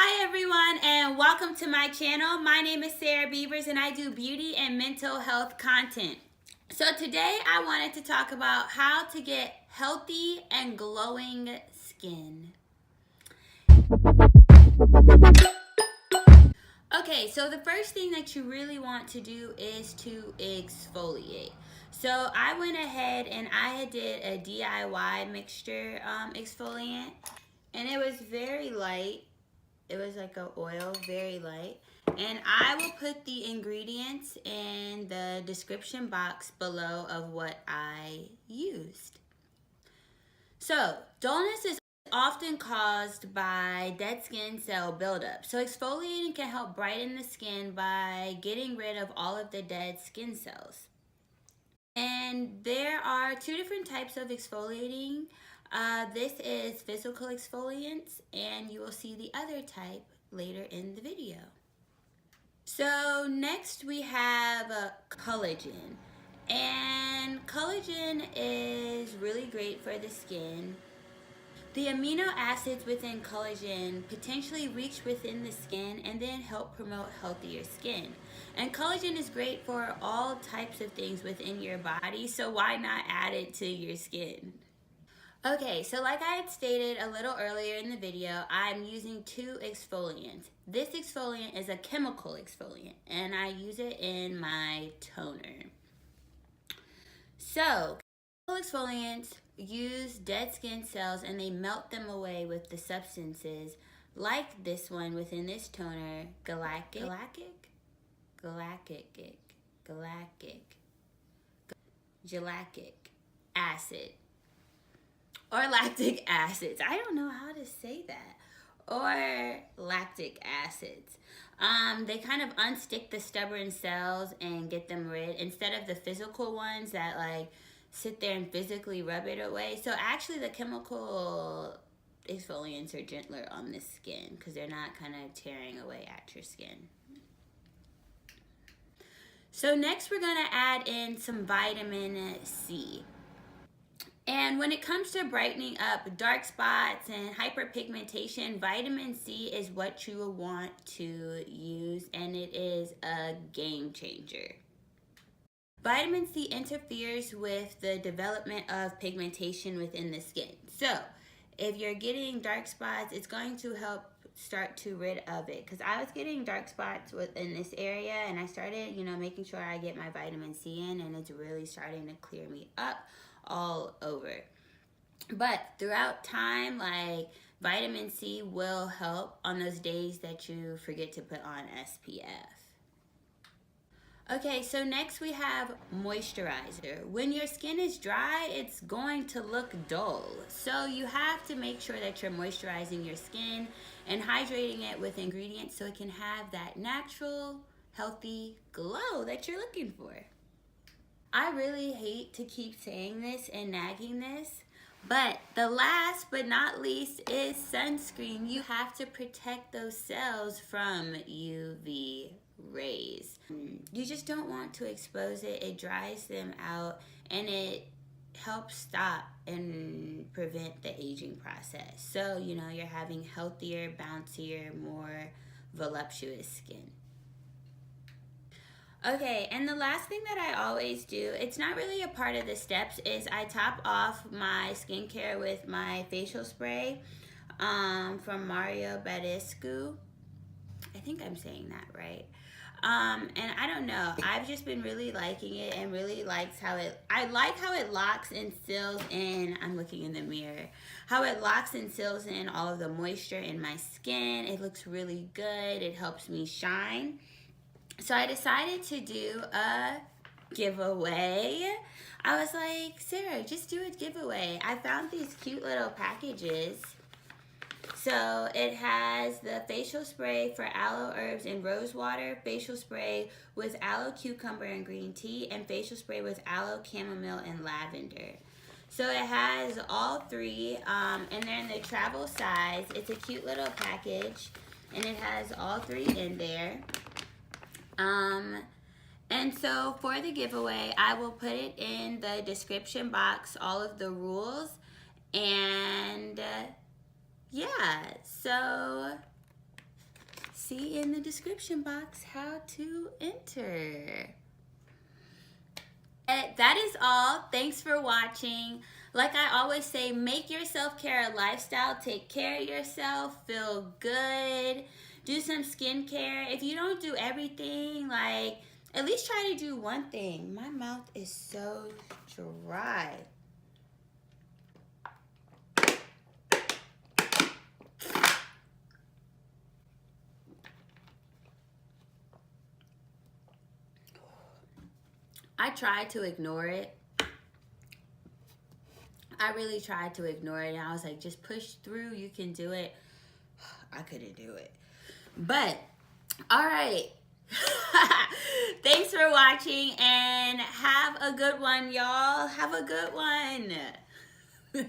Hi everyone and welcome to my channel. My name is Sarah Beavers and I do beauty and mental health content. So today I wanted to talk about how to get healthy and glowing skin. Okay, so the first thing that you really want to do is to exfoliate. So I went ahead and I did a DIY mixture exfoliant, and it was very light. It was like an oil, very light. And I will put the ingredients in the description box below of what I used. So, dullness is often caused by dead skin cell buildup. So exfoliating can help brighten the skin by getting rid of all of the dead skin cells. And there are two different types of exfoliating. This is physical exfoliants, and you will see the other type later in the video. So next we have collagen. And collagen is really great for the skin. The amino acids within collagen potentially reach within the skin and then help promote healthier skin. And collagen is great for all types of things within your body, so why not add it to your skin? Okay, so like I had stated a little earlier in the video, I'm using two exfoliants. This exfoliant is a chemical exfoliant, and I use it in my toner. So, chemical exfoliants use dead skin cells and they melt them away with the substances like this one within this toner, glycolic acid. Or lactic acids. I don't know how to say that. Or lactic acids. They kind of unstick the stubborn cells and get them rid, instead of the physical ones that like sit there and physically rub it away. So actually the chemical exfoliants are gentler on the skin because they're not kind of tearing away at your skin. So next we're going to add in some vitamin C. And when it comes to brightening up dark spots and hyperpigmentation, vitamin C is what you will want to use, and it is a game changer. Vitamin C interferes with the development of pigmentation within the skin. So if you're getting dark spots, it's going to help start to rid of it, because I was getting dark spots in this area, and I started making sure I get my vitamin C in, and it's really starting to clear me up all over. But throughout time, like, vitamin C will help on those days that you forget to put on SPF. Okay, so next we have moisturizer. When your skin is dry, it's going to look dull. So you have to make sure that you're moisturizing your skin and hydrating it with ingredients so it can have that natural, healthy glow that you're looking for. I really hate to keep saying this and nagging this, but the last but not least is sunscreen. You have to protect those cells from UV rays. You just don't want to expose it. It dries them out, and it helps stop and prevent the aging process. So, you're having healthier, bouncier, more voluptuous skin. Okay, and the last thing that I always do, it's not really a part of the steps, is I top off my skincare with my facial spray from Badescu. I think I'm saying that right. And I don't know, I've just been really liking it, and really likes I like how it locks and seals in, I'm looking in the mirror, how it locks and seals in all of the moisture in my skin. It looks really good. It helps me shine. So I decided to do a giveaway. I was like, Sarah, just do a giveaway. I found these cute little packages. So it has the facial spray for aloe herbs and rose water, facial spray with aloe cucumber and green tea, and facial spray with aloe chamomile and lavender. So it has all three, and they're in the travel size. It's a cute little package, and it has all three in there. And so for the giveaway, I will put it in the description box, all of the rules, and yeah, so see in the description box how to enter. That is all. Thanks for watching. Like I always say, make your self-care a lifestyle. Take care of yourself. Feel good. Do some skincare. If you don't do everything, like, at least try to do one thing. My mouth is so dry. I tried to ignore it. I really tried to ignore it. And I was like, just push through. You can do it. I couldn't do it. But, all right. Thanks for watching and have a good one, y'all. Have a good one.